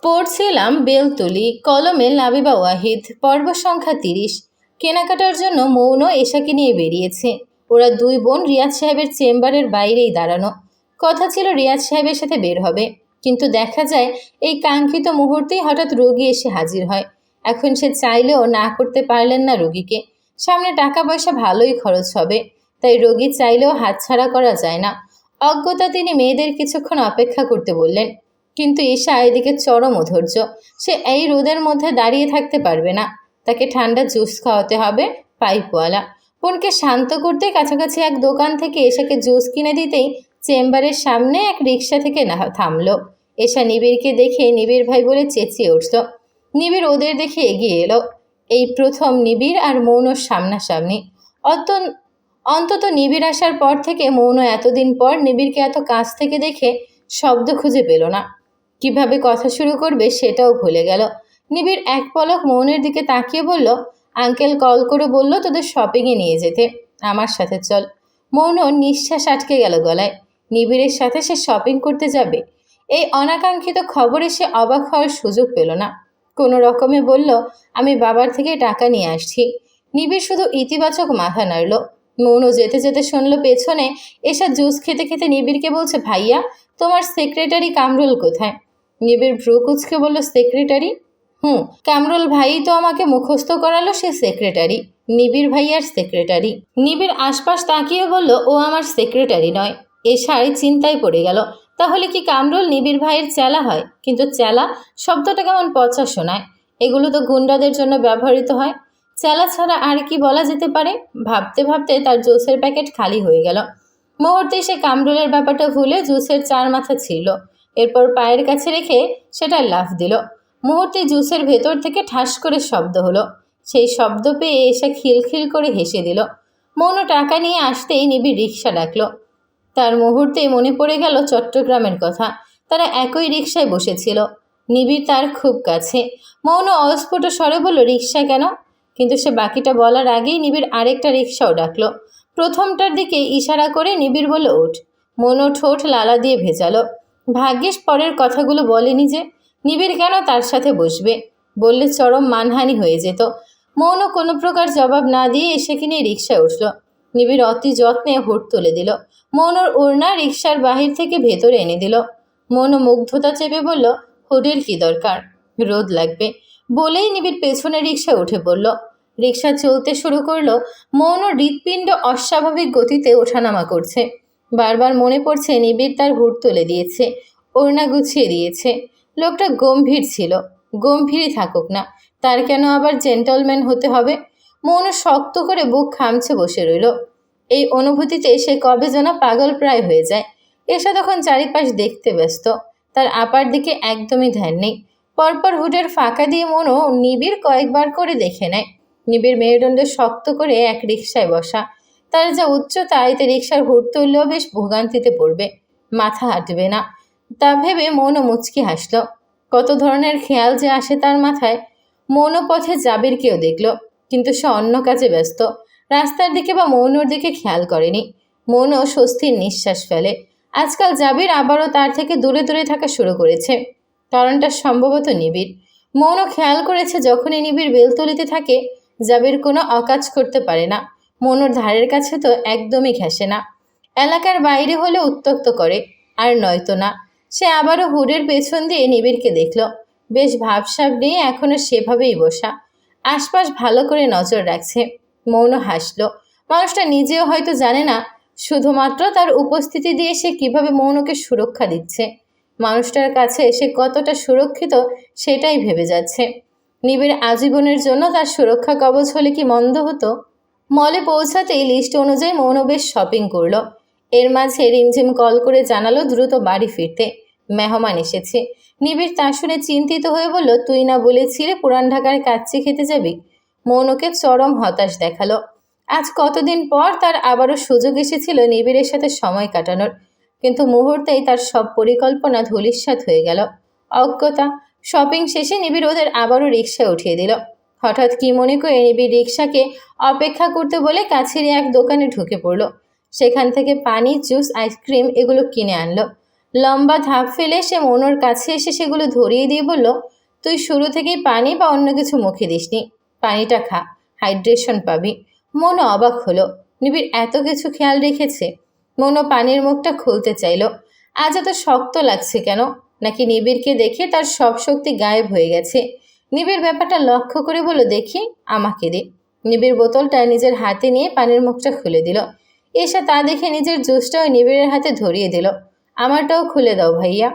পড়ছিলাম বেলতলি, কলমে লাবিবা ওয়াহিদ, পর্ব সংখ্যা ৩০। কেনাকাটার জন্য মৌন এশাকে নিয়ে বেরিয়েছে। ওরা দুই বোন রিয়াজ সাহেবের চেম্বারের বাইরেই দাঁড়ানো। কথা ছিল রিয়াজ সাহেবের সাথে বের হবে, কিন্তু দেখা যায় এই কাঙ্ক্ষিত মুহূর্তেই হঠাৎ রোগী এসে হাজির হয়। এখন সে চাইলেও না করতে পারলেন না রোগীকে। সামনে টাকা পয়সা ভালোই খরচ হবে, তাই রোগী চাইলেও হাতছাড়া করা যায় না। অজ্ঞতা তিনি মেয়েদের কিছুক্ষণ অপেক্ষা করতে বললেন, কিন্তু ঈশা এদিকে চরম অধৈর্য। সে এই রোদের মধ্যে দাঁড়িয়ে থাকতে পারবে না, তাকে ঠান্ডা জুস খাওয়াতে হবে পাইপওয়ালা। বোনকে শান্ত করতে কাছাকাছি এক দোকান থেকে এশাকে জুস কিনে দিতেই চেম্বারের সামনে এক রিক্সা থেকে থামলো। এশা নিবিড়কে দেখে নিবিড় ভাই বলে চেঁচিয়ে উঠল। নিবিড় ওদের দেখে এগিয়ে এলো। এই প্রথম নিবিড় আর মৌন সামনাসামনি। অন্তত নিবিড় আসার পর থেকে মৌন এতদিন পর নিবিড়কে এত কাছ থেকে দেখে শব্দ খুঁজে পেল না। কিভাবে কথা শুরু করবে সেটাও ভুলে গেল। নিবিড় এক পলক মৌনের দিকে তাকিয়ে বলল, আঙ্কেল কল করে বলল তোদের শপিংয়ে নিয়ে যেতে, আমার সাথে চল। মৌন নিঃশ্বাস আটকে গেল গলায়। নিবিড়ের সাথে সে শপিং করতে যাবে? এই অনাকাঙ্ক্ষিত খবরে সে অবাক হওয়ার সুযোগ পেল না। কোনো রকমে বলল, আমি বাবার থেকে টাকা নিয়ে আসছি। নিবিড় শুধু ইতিবাচক মাথা নাড়ল। মৌন যেতে যেতে শুনল পেছনে এসা জুস খেতে খেতে নিবিড়কে বলছে, ভাইয়া তোমার সেক্রেটারি কামরুল কোথায়? নিবিড় ভ্রু কুচকে বলল, সেক্রেটারি? কামরুল ভাই তো আমাকে মুখস্থ করালো সে সেক্রেটারি, নিবিড় ভাইয়ার সেক্রেটারি। নিবিড় আশপাশ তাকিয়ে বলল, ও আমার সেক্রেটারি নয়। এশায় চিন্তায় পড়ে গেল, তাহলে কি কামরুল নিবিড় ভাইয়ের চেলা হয়? কিন্তু চেলা শব্দটা কেমন পচা শোনায়। এগুলো তো গুন্ডাদের জন্য ব্যবহৃত হয়। চেলা ছাড়া আর কি বলা যেতে পারে? ভাবতে ভাবতে তার জুসের প্যাকেট খালি হয়ে গেল। মুহূর্তে সে কামরুলের ব্যাপারটা ভুলে জুসের চার মাথা ছিল, এরপর পায়ের কাছে রেখে সেটা লাফ দিল। মুহূর্তে জুসের ভেতর থেকে ঠাস করে শব্দ হলো। সেই শব্দ পেয়ে এসে খিলখিল করে হেসে দিল। মৌন টাকা নিয়ে আসতেই নিবিড় রিক্সা ডাকলো। তার মুহূর্তেই মনে পড়ে গেল চট্টগ্রামের কথা। তারা একই রিক্সায় বসেছিল। নিবিড় তার খুব কাছে। মৌন অস্ফুট স্বরে বলল, রিক্সা কেন? কিন্তু সে বাকিটা বলার আগেই নিবিড় আরেকটা রিক্সাও ডাকলো। প্রথমটার দিকে ইশারা করে নিবিড় বলল, ওঠ। মৌন ঠোঁট লালা দিয়ে ভেজালো। ভাগ্যিস পরের কথাগুলো বলেনি যে। নিবিড় কেন তার সাথে বসবে? বললে চরম মানহানি হয়ে যেত। মৌন কোনো প্রকার জবাব না দিয়ে এসেকে নিয়ে রিক্সায় উঠল। নিবিড় অতি যত্নে হুট তুলে দিল। মৌনর ওড়না রিক্সার বাহির থেকে ভেতরে এনে দিল। মৌন মুগ্ধতা চেপে বলল, হুডের কি দরকার? রোদ লাগবে। বলেই নিবিড় পেছনে রিক্সায় উঠে পড়ল। রিক্সা চলতে শুরু করলো। মৌন হৃৎপিণ্ড অস্বাভাবিক গতিতে ওঠানামা করছে। বারবার মনে পড়ছে নিবিড় তার হুড তুলে দিয়েছে, ওড়না গুছিয়ে দিয়েছে। লোকটা গম্ভীর ছিল। গম্ভীরই থাকুক না, তার কেন আবার জেন্টলম্যান হতে হবে? মৌন শক্ত করে বুক খামছে বসে রইল। এই অনুভূতিতে সে কবে যেন পাগল প্রায় হয়ে যায়। এসে তখন চারিপাশ দেখতে ব্যস্ত, তার আপার দিকে একদমই ধ্যান নেই। পরপর হুডের ফাঁকা দিয়ে মনও নিবিড় কয়েকবার করে দেখে নেয়। নিবিড় মেরুদণ্ড শক্ত করে এক রিক্সায় বসা। তার যা উচ্চতা, এতে রিক্সার হুড তুললেও বেশ ভোগান্তিতে পড়বে, মাথা হাঁটবে না। তা ভেবে মৌন মুচকি হাসল। কত ধরনের খেয়াল যে আসে তার মাথায়। মৌন পথে জাবিরকেও দেখল, কিন্তু সে অন্য কাজে ব্যস্ত। রাস্তার দিকে বা মৌনর দিকে খেয়াল করেনি। মৌন স্বস্তির নিঃশ্বাস ফেলে। আজকাল জাবির আবারও তার থেকে দূরে দূরে থাকা শুরু করেছে। কারণটা সম্ভবত নিবিড়। মৌন খেয়াল করেছে যখনই নিবিড় বেলতলিতে থাকে, জাবির কোনো অকাজ করতে পারে না। মৌনর ধারের কাছে তো একদমই ঘেঁষে না। এলাকার বাইরে হলে উত্ত্যক্ত করে, আর নয়তো না। সে আবারও হুডের পেছন দিয়ে নিবিড়কে দেখল। বেশ ভাবসাব নিয়ে এখনো সেভাবেই বসা, আশপাশ ভালো করে নজর রাখছে। মৌন হাসল। মানুষটা নিজেও হয়তো জানে না শুধুমাত্র তার উপস্থিতি দিয়ে সে কিভাবে মৌনকে সুরক্ষা দিচ্ছে। মানুষটার কাছে সে কতটা সুরক্ষিত সেটাই ভেবে যাচ্ছে। নিবিড় আজীবনের জন্য তার সুরক্ষা কবচ হলে কি মন্দ হতো? মলে পৌঁছাতেই লিস্ট অনুযায়ী মৌন বেশ শপিং করলো। এর মাঝে রিমঝিম কল করে জানালো দ্রুত বাড়ি ফিরতে, মেহমান এসেছে। নিবিড় তা শুনে চিন্তিত হয়ে বলল, তুই না বলেছিলে পুরান ঢাকার কাচ্চি খেতে যাবি? মৌনকে চরম হতাশ দেখালো। আজ কতদিন পর তার আবারও সুযোগ এসেছিল নিবিড়ের সাথে সময় কাটানোর, কিন্তু মুহূর্তেই তার সব পরিকল্পনা ধূলিসাৎ হয়ে গেল। অজ্ঞতা। শপিং শেষে নিবিড় ওদের আবারও রিক্সায় উঠিয়ে দিল। হঠাৎ কি মনে করে নিবিড় রিক্সাকে অপেক্ষা করতে বলে কাছেরই এক দোকানে ঢুকে পড়ল। সেখান থেকে পানি, জুস, আইসক্রিম এগুলো কিনে আনলো। লম্বা ধাপ ফেলে সে মনোর কাছে এসে সেগুলো ধরিয়ে দিয়ে বলল, তুই শুরু থেকেই পানি বা অন্য কিছু মুখে দিসনি। পানিটা খা, হাইড্রেশন পাবি। মনো অবাক হলো, নিবিড় এত কিছু খেয়াল রেখেছে। মনো পানির মুখটা খুলতে চাইল। আজ এত শক্ত লাগছে কেন? নাকি নিবিড়কে দেখে তার সব শক্তি গায়েব হয়ে গেছে? নিবিড় ব্যাপারটা লক্ষ্য করে বলল, দেখি, আমাকে দে। নিবিড় বোতলটা নিজের হাতে নিয়ে পানির মুখটা খুলে দিল। এসে তা দেখে নিজের জুসটাও নিবিড়ের হাতে ধরিয়ে দিল। আমারটাও খুলে দাও ভাইয়া।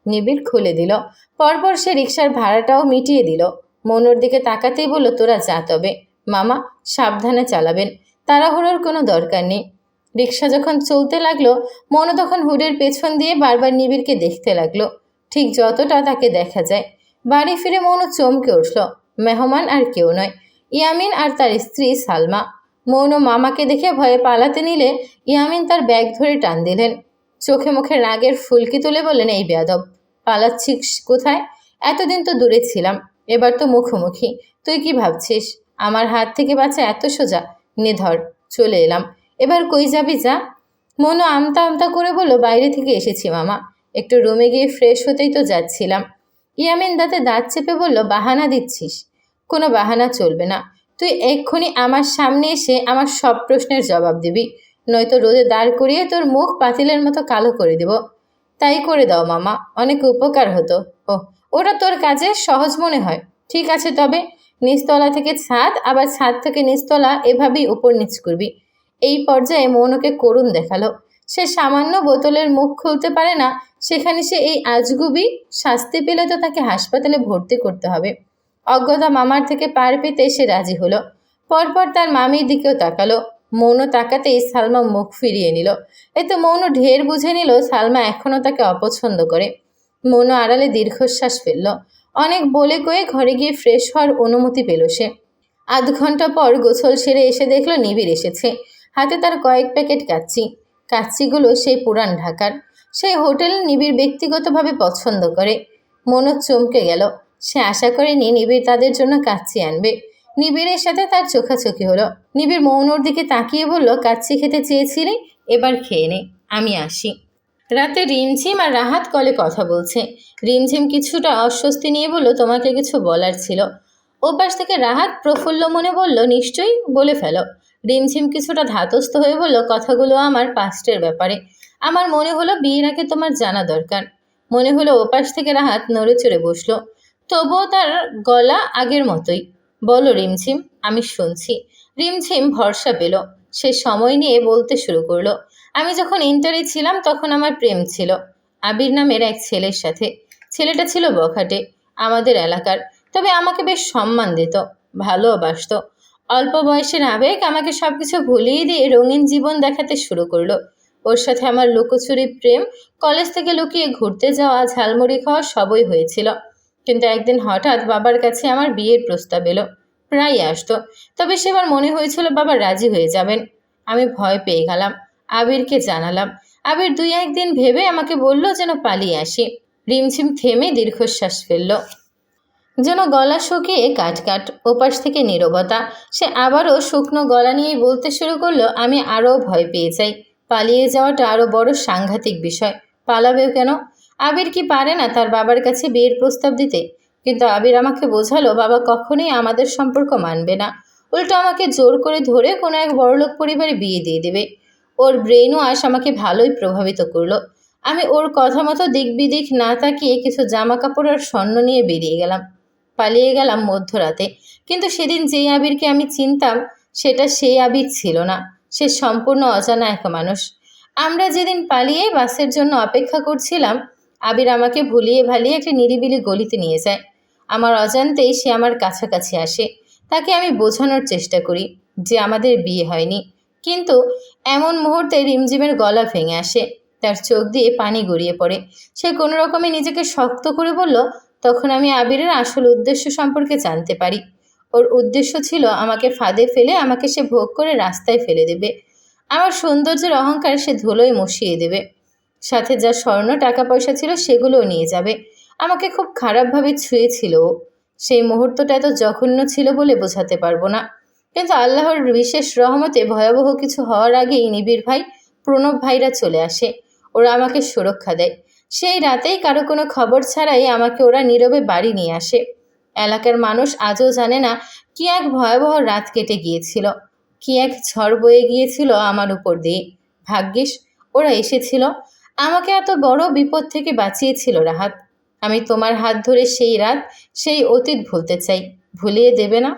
নিবিড় খুলে দিল। পরপর সে রিকশার ভাড়াটাও মিটিয়ে দিল। মনোর দিকে তাকাতেই বলল, তোরা যা তবে। মামা, সাবধানে চালাবেন, তাড়াহুড়োর কোনো দরকার নেই। রিকশা যখন চলতে লাগলো, মনো তখন হুডের পেছন দিয়ে বারবার নিবিড়কে দেখতে লাগলো, ঠিক যতটা তাকে দেখা যায়। বাড়ি ফিরে মনো চমকে উঠল। মেহমান আর কেউ নয়, ইয়ামিন আর তার স্ত্রী সালমা। মৌন মামাকে দেখে ভয়ে পালাতে নিলে ইয়ামিন তার ব্যাগ ধরে টান দিলেন। চোখে মুখে রাগের ফুলকি তুলে বললেন, এই বেয়াদব, পালাচ্ছিস কোথায়? এতদিন তো দূরে ছিলাম, এবার তো মুখোমুখি। তুই কি ভাবছিস আমার হাত থেকে বাঁচা এত সোজা? নে ধর, চলে এলাম। এবার কই যাবি যা। মনু আমতা আমতা করে বলল, বাইরে থেকে এসেছি মামা, একটু রুমে গিয়ে ফ্রেশ হতেই তো যাচ্ছিলাম। ইয়ামিন দাঁতে দাঁত চেপে বলল, বাহানা দিচ্ছিস? কোনো বাহানা চলবে না। তুই এক্ষুনি আমার সামনে এসে আমার সব প্রশ্নের জবাব দিবি, নয়তো রোদে দাঁড় করিয়ে তোর মুখ পাতিলের মতো কালো করে দেব। তাই করে দাও মামা, অনেক উপকার হতো। ওটা তোর কাজে সহজ মনে হয়? ঠিক আছে তবে, নিচতলা থেকে ছাদ, আবার ছাদ থেকে নিচতলা, এভাবেই উপর নিচ করবি। এই পর্যায়ে মৌনকে করুণ দেখালো। সে সামান্য বোতলের মুখ খুলতে পারে না, সেখানে সে এই আজগুবি শাস্তি পেলে তো তাকে হাসপাতালে ভর্তি করতে হবে। অজ্ঞতা মামার থেকে পার পেতে সে রাজি হলো। পরপর তার মামির দিকেও তাকালো। মৌন তাকাতেই সালমা মুখ ফিরিয়ে নিল। এতে মৌন ঢের বুঝে নিল সালমা এখনও তাকে অপছন্দ করে। মৌন আড়ালে দীর্ঘশ্বাস ফেলল। অনেক বলে কয়ে ঘরে গিয়ে ফ্রেশ হওয়ার অনুমতি পেল সে। আধ ঘন্টা পর গোসল সেরে এসে দেখল নিবিড় এসেছে। হাতে তার কয়েক প্যাকেট কাচ্চি। কাচ্চিগুলো সেই পুরান ঢাকার, সেই হোটেল নিবিড় ব্যক্তিগতভাবে পছন্দ করে। মনও চমকে গেল। সে আশা করেনি নিবিড় তাদের জন্য কাচ্চি আনবে। নিবিড়ের সাথে তার চোখাচোখি হলো। নিবিড় মৌনর দিকে তাকিয়ে বলল, কাচ্চি খেতে চেয়েছিলি, এবার খেয়ে নে, আমি আসি। রাতে রিমঝিম আর রাহাত কলে কথা বলছে। রিমঝিম কিছুটা অস্বস্তি নিয়ে বলল, তোমাকে কিছু বলার ছিল। ওপাশ থেকে রাহাত প্রফুল্ল মনে বলল, নিশ্চয়ই, বলে ফেলো। রিমঝিম কিছুটা ধাতস্থ হয়ে বলল, কথাগুলো আমার পাস্টের ব্যাপারে। আমার মনে হলো বিয়ের আগে তোমার জানা দরকার। মনে হলো ওপাশ থেকে রাহাত নড়ে চড়ে বসলো। তবুও তার গলা আগের মতোই। বলো রিমঝিম, আমি শুনছি। রিমঝিম ভরসা পেল। সে সময় নিয়ে বলতে শুরু করলো। আমি যখন ইন্টারে ছিলাম তখন আমার প্রেম ছিল আবির নামের এক ছেলের সাথে। ছেলেটা ছিল বখাটে, আমাদের এলাকার, তবে আমাকে বেশ সম্মান দিত, ভালোবাসত। অল্প বয়সের আবেগ আমাকে সবকিছু ভুলিয়ে দিয়ে রঙিন জীবন দেখাতে শুরু করলো। ওর সাথে আমার লুকোচুরি প্রেম, কলেজ থেকে লুকিয়ে ঘুরতে যাওয়া, ঝালমুড়ি খাওয়া সবই হয়েছিল। কিন্তু একদিন হঠাৎ বাবার কাছে আমার বিয়ের প্রস্তাব এলো। প্রায় আসতো, তবে সেবার মনে হয়েছিল বাবা রাজি হয়ে যাবেন। আমি ভয় পেয়ে গেলাম। আবিরকে জানালাম। আবির 2-1 দিন ভেবে আমাকে বলল যেন পালিয়ে আসি। রিমঝিম থেমে দীর্ঘশ্বাস ফেলল, যেন গলা শুকিয়ে কাটকাট। ওপাশ থেকে নীরবতা। সে আবারও শুকনো গলা নিয়েই বলতে শুরু করলো, আমি আরও ভয় পেয়ে যাই। পালিয়ে যাওয়াটা আরও বড় সাংঘাতিক বিষয়। পালাবেও কেন? আবির কি পারে না তার বাবার কাছে বিয়ের প্রস্তাব দিতে? কিন্তু আবির আমাকে বোঝালো, বাবা কখনোই আমাদের সম্পর্ক মানবে না, উল্টো আমাকে জোর করে ধরে কোনো এক বড়লোক পরিবারে বিয়ে দিয়ে দেবে। ওর ব্রেন ওয়াশ আমাকে ভালোই প্রভাবিত করলো। আমি ওর কথা মতো দিক বিদিক না তাকিয়ে কিছু জামা কাপড় আর স্বর্ণ নিয়ে বেরিয়ে গেলাম। পালিয়ে গেলাম মধ্যরাতে। কিন্তু সেদিন যেই আবিরকে আমি চিনতাম, সেটা সেই আবির ছিল না। সে সম্পূর্ণ অজানা এক মানুষ। আমরা যেদিন পালিয়ে বাসের জন্য অপেক্ষা করছিলাম, আবির আমাকে ভুলিয়ে ভালিয়ে একটা নিরিবিলি গলিতে নিয়ে যায়। আমার অজান্তেই সে আমার কাছাকাছি আসে। তাকে আমি বোঝানোর চেষ্টা করি যে আমাদের বিয়ে হয়নি। কিন্তু এমন মুহূর্তে রিমঝিমের গলা ভেঙে আসে। তার চোখ দিয়ে পানি গড়িয়ে পড়ে। সে কোনো রকমে নিজেকে শক্ত করে বলল, তখন আমি আবিরের আসল উদ্দেশ্য সম্পর্কে জানতে পারি। ওর উদ্দেশ্য ছিল আমাকে ফাঁদে ফেলে আমাকে সে ভোগ করে রাস্তায় ফেলে দেবে। আমার সৌন্দর্যের অহংকার সে ধুলোয় মুছিয়ে দেবে। সাথে যা স্বর্ণ টাকা পয়সা ছিল সেগুলোও নিয়ে যাবে। আমাকে খুব খারাপভাবে ছুঁয়েছিল ও। সেই মুহূর্তটা এত জঘন্য ছিল বলে বোঝাতে পারবো না। কিন্তু আল্লাহর বিশেষ রহমতে ভয়াবহ কিছু হওয়ার আগেই নিবিড় ভাই, প্রণব ভাইরা চলে আসে। ওরা আমাকে সুরক্ষা দেয়। সেই রাতেই কারো কোনো খবর ছাড়াই আমাকে ওরা নীরবে বাড়ি নিয়ে আসে। এলাকার মানুষ আজও জানে না কি এক ভয়াবহ রাত কেটে গিয়েছিল, কি এক ঝড় বয়ে গিয়েছিল আমার উপর দিয়ে। ভাগ্যিস ওরা এসেছিল, আমাকে এত বড় বিপদ থেকে বাঁচিয়েছিল রাহাত। আমি তোমার হাত ধরে সেই রাত, সেই অতীত ভুলতে চাই। ভুলিয়ে দেবে না?